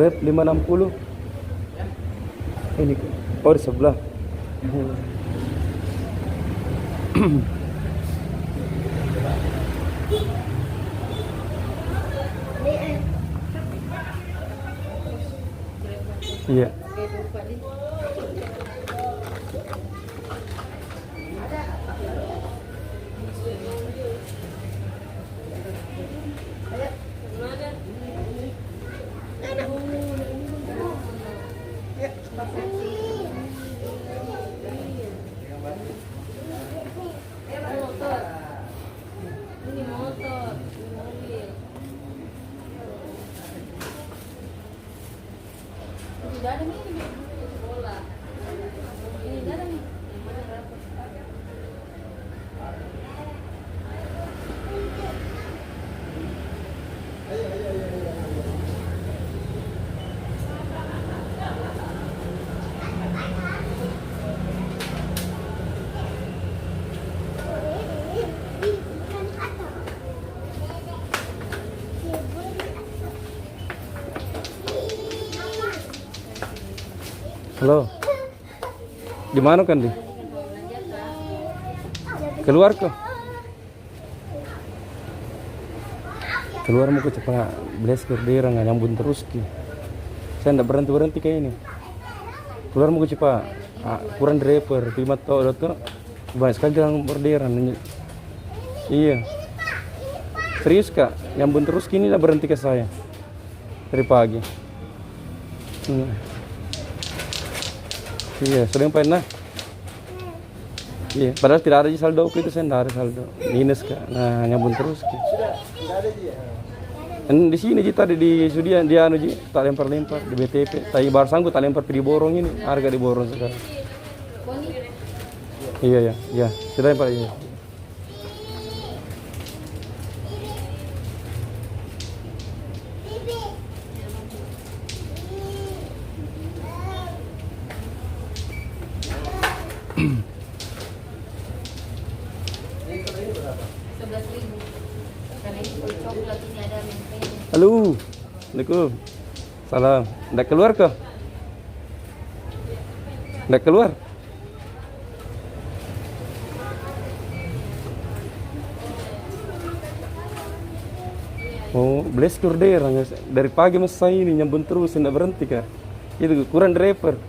Grab 560. Ini oh di sebelah. Iya. Tidak ada nih bola. Ini tidak ada nih. Halo. Di mana kan, Di? Keluar kok. Keluar mau ke cepat. Beles kerdera nggak nyambung terus ki. Saya ndak berhenti kayak ini. Keluar mau ke cepat. Kurang driver, terima tau tuh. Banyak sekali jalan berdera. Iya. Serius kak, nyambung terus kini lah berhenti ke saya. Dari pagi. Iya, sering pernah. Iya, padahal tidak ada saldo itu, saya tidak ada saldo. Minus kak, nah nyambung terus. Sudah, tidak ada dia. Di sini Ji tadi di Sudian dia anu Ji, tak lempar-lempar di BTP. Tapi bar sanggup tak lempar di borong ini, harga di borong sekarang. Iya ya, ya, sudah lempar ya. Halo, Assalamualaikum. Salam. Nggak keluar kok? Nggak keluar? Oh, beles kurdera dari pagi mas saya ini nyambung terus, nggak berhenti kak. Itu kurang driver.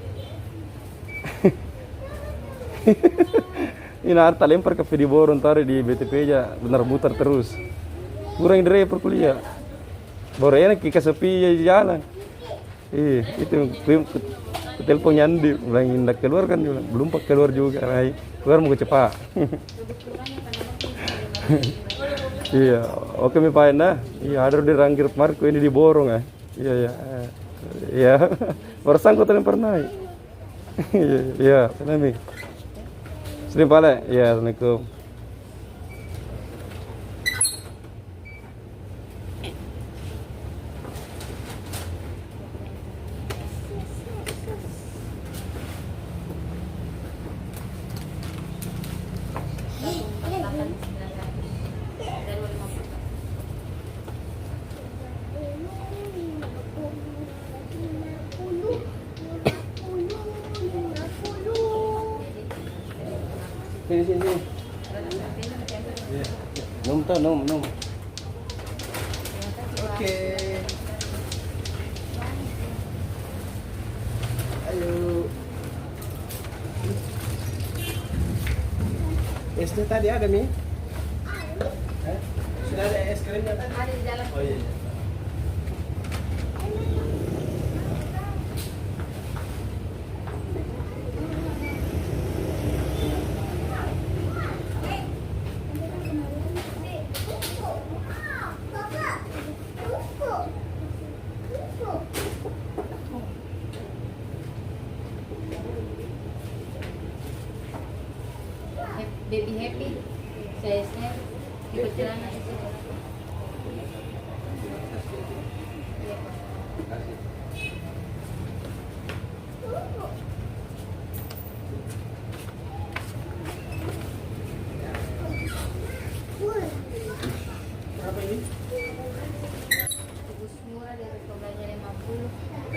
Ini harta lempar ke di borong tarik di BTP aja, benar muter terus. Kurang driver kuliah. Baru enak kita sepi jalan. Itu telepon Yandi, bilang hendak keluar kan, belum pak keluar juga. Keluar mau cepat. Iya, oke mi Pak Enda. Iya, ada di Ranggir Marco ini di borong ya. Iya ya. Iya. Bersangkut lempar naik. Iya, pernah mi. Sering pale. Iya, Assalamualaikum. Sini. Nom. Oke. Ayo. Esnya tadi ada Mi? Sudah ada es krimnya tadi? Ada di dalam. Oh iya. Baby happy. Saya ikut celana itu. Berapa ini? Bagus murah dari harganya 50.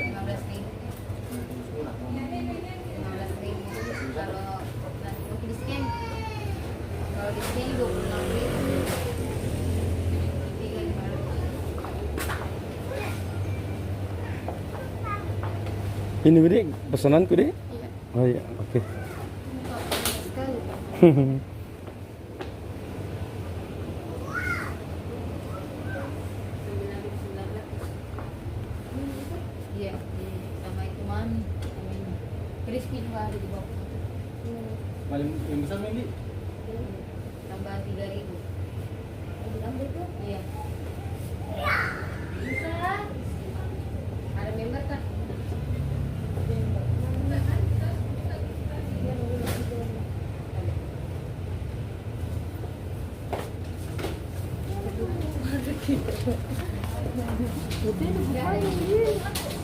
Ini Dek, pesananku Dek. Iya. Oh iya, oke. Muka panas sekali. Iya, sama itu man. Crispy juga ada di bawah. Paling yang besar ini. Tambah 3.000. Tambah tuh? Iya. Bisa. Ada member kan?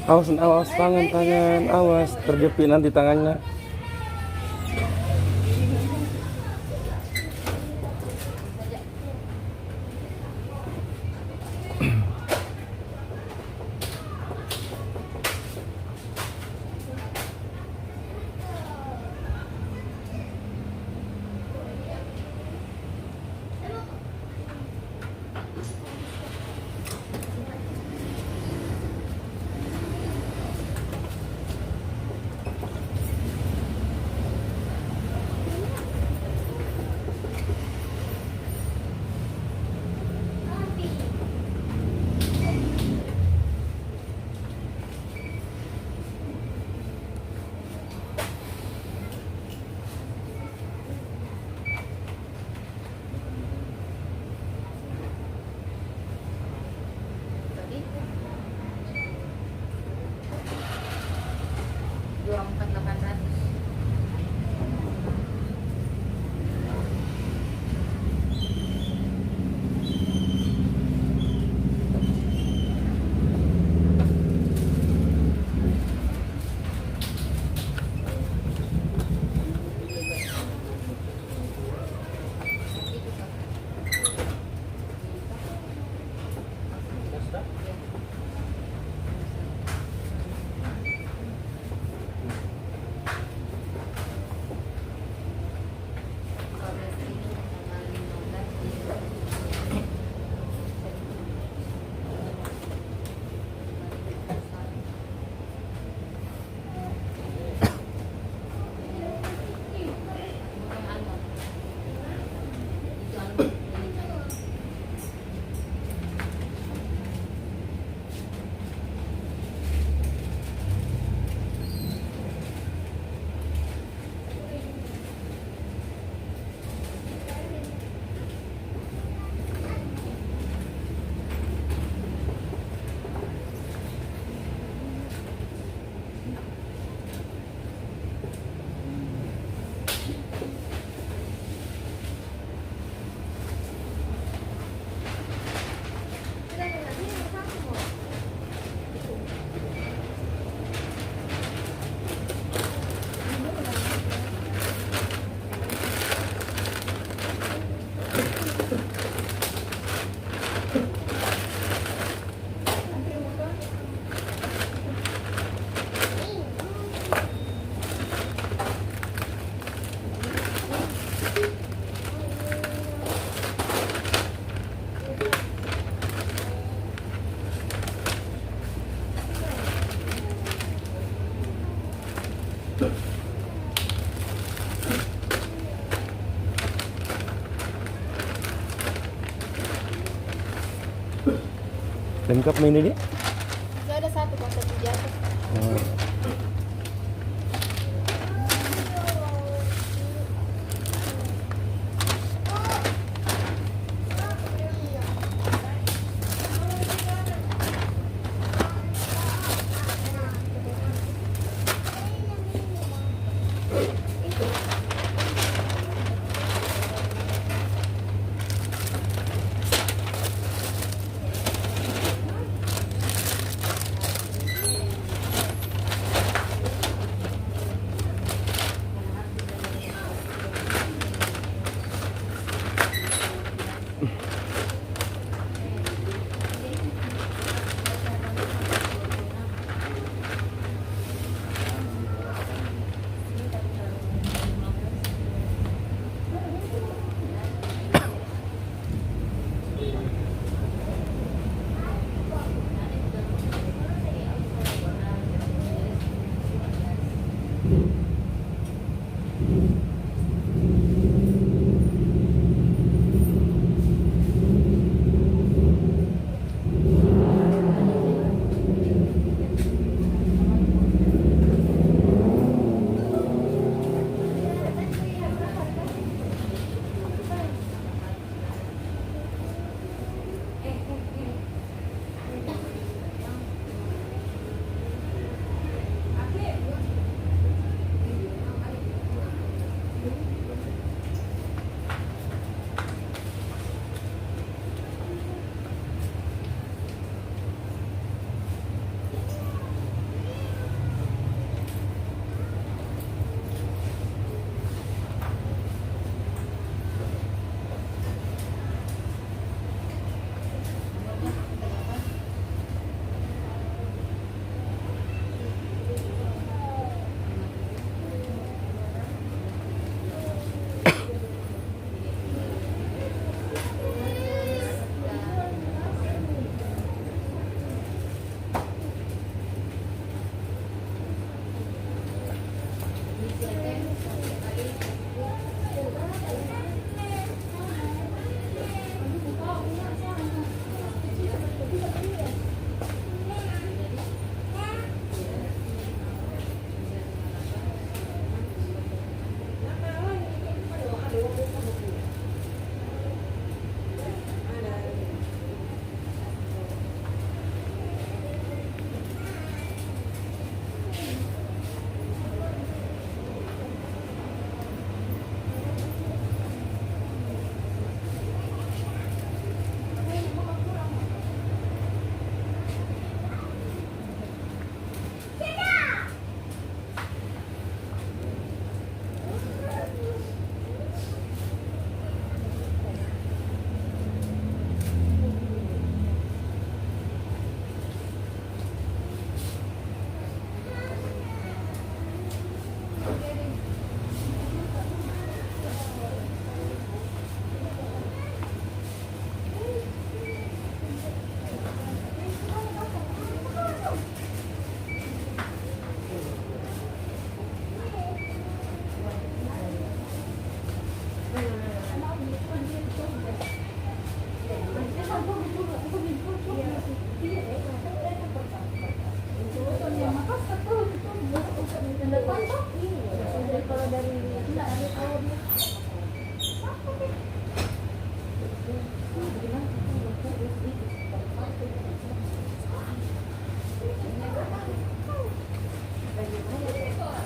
Awas, awas tangan, awas terjepit nanti tangannya. Tadi 24.800. Lengkap main ini? Gak ada satu konten di atas. Oh.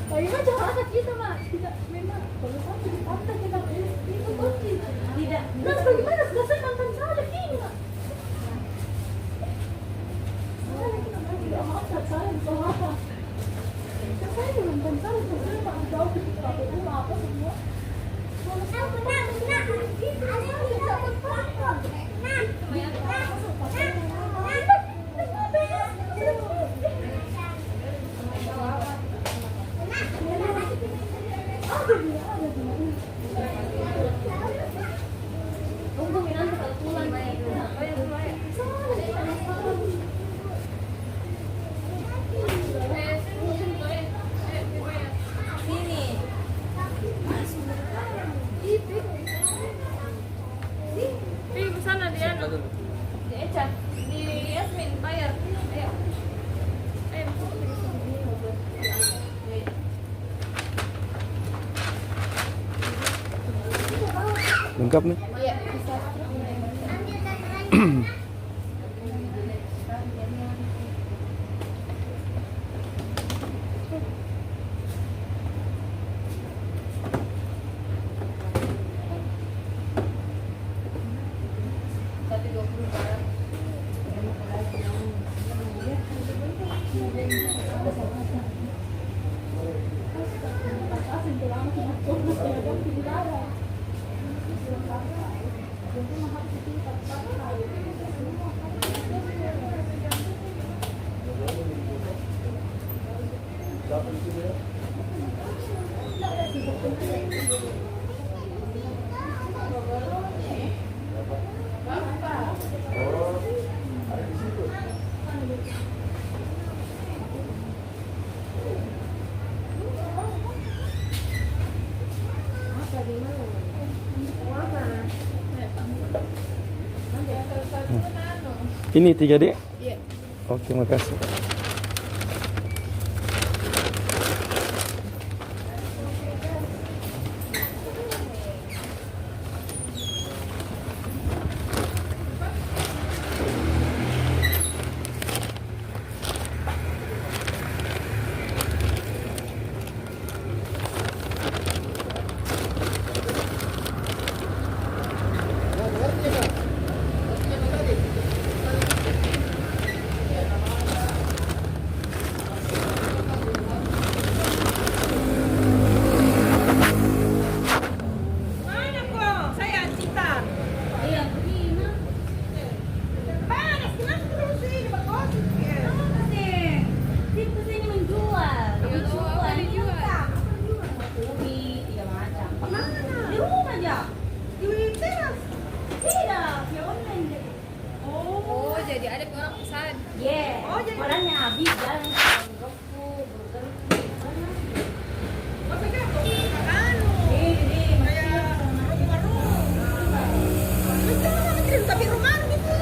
Karina jahat kita mak, tidak memang kalau sampai di pantai kita itu kunci tidak. Nah bagaimana sudah saya mantan saya ini mak. Saya kita tidak masak saya berapa. Saya mantan saya saya tak jauh di kampung apa semua. Kalau saya pernah itu ada yang tidak berapa. Lengkap nih. Iya, bisa. Ini 3D? Iya. Oke, makasih. Mana kok? Saya Cita. Iya, begini. Panas, kenapa terus ini berkosi? Kenapa sih? Situ sini menjual. Menjual. Menjual. Ubi, tiga macam. Mana? Di rumah aja. Di teras. Tidak, di online deh. Oh, jadi ada orang pesan. Yeah. Oh, jadi orangnya habis jalan. Tapi rumah gitu.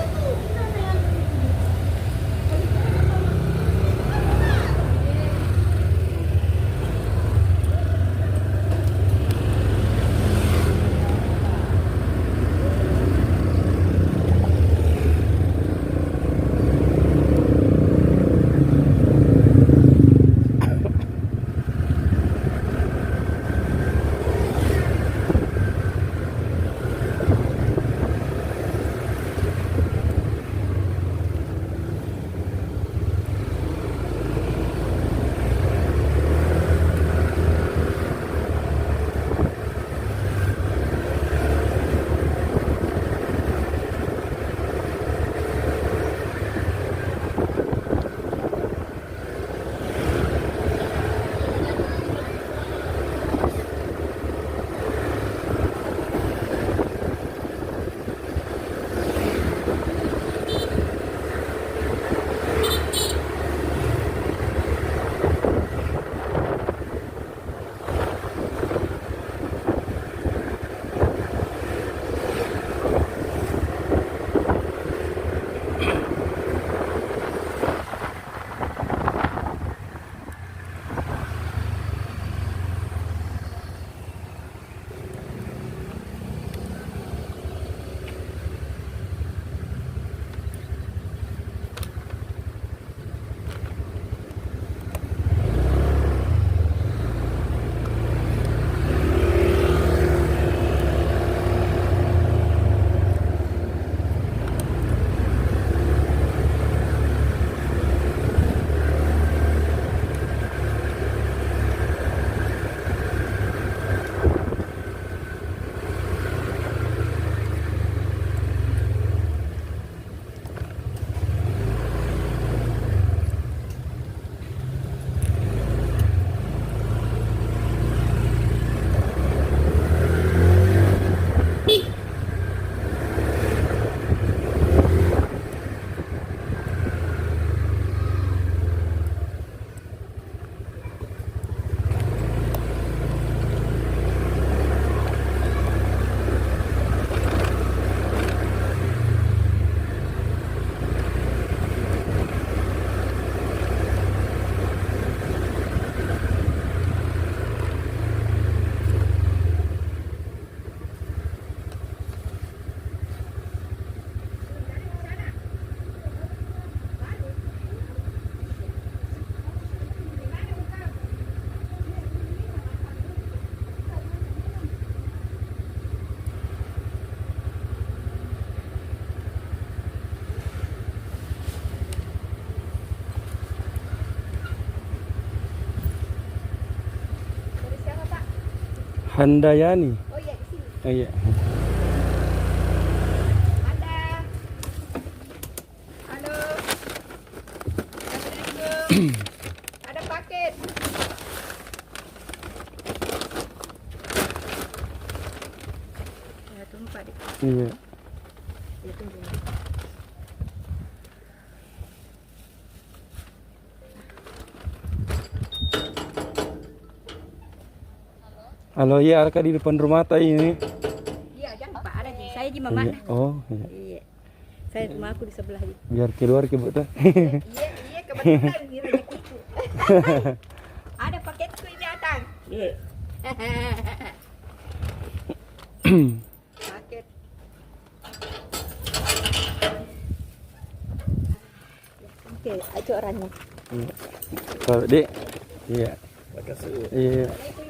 Handayani. Oh iya, di sini. Oh iya. Ada. Halo. Assalamualaikum. Ada paket. Ya, tumpah deh. Iya. Ya, tunggu. Halo, iya Arka di depan rumah tadi ini. Iya, jangan lupa ada di saya di Mama. Iya. Oh, iya. Iya. Saya rumah aku di sebelah ini. Biar keluar ke tuh. Iya kebetulan ini rezekiku. Ada paketku ini datang. Paket. Oke, aja orangnya. Kalau Dek, iya. Iya. Itu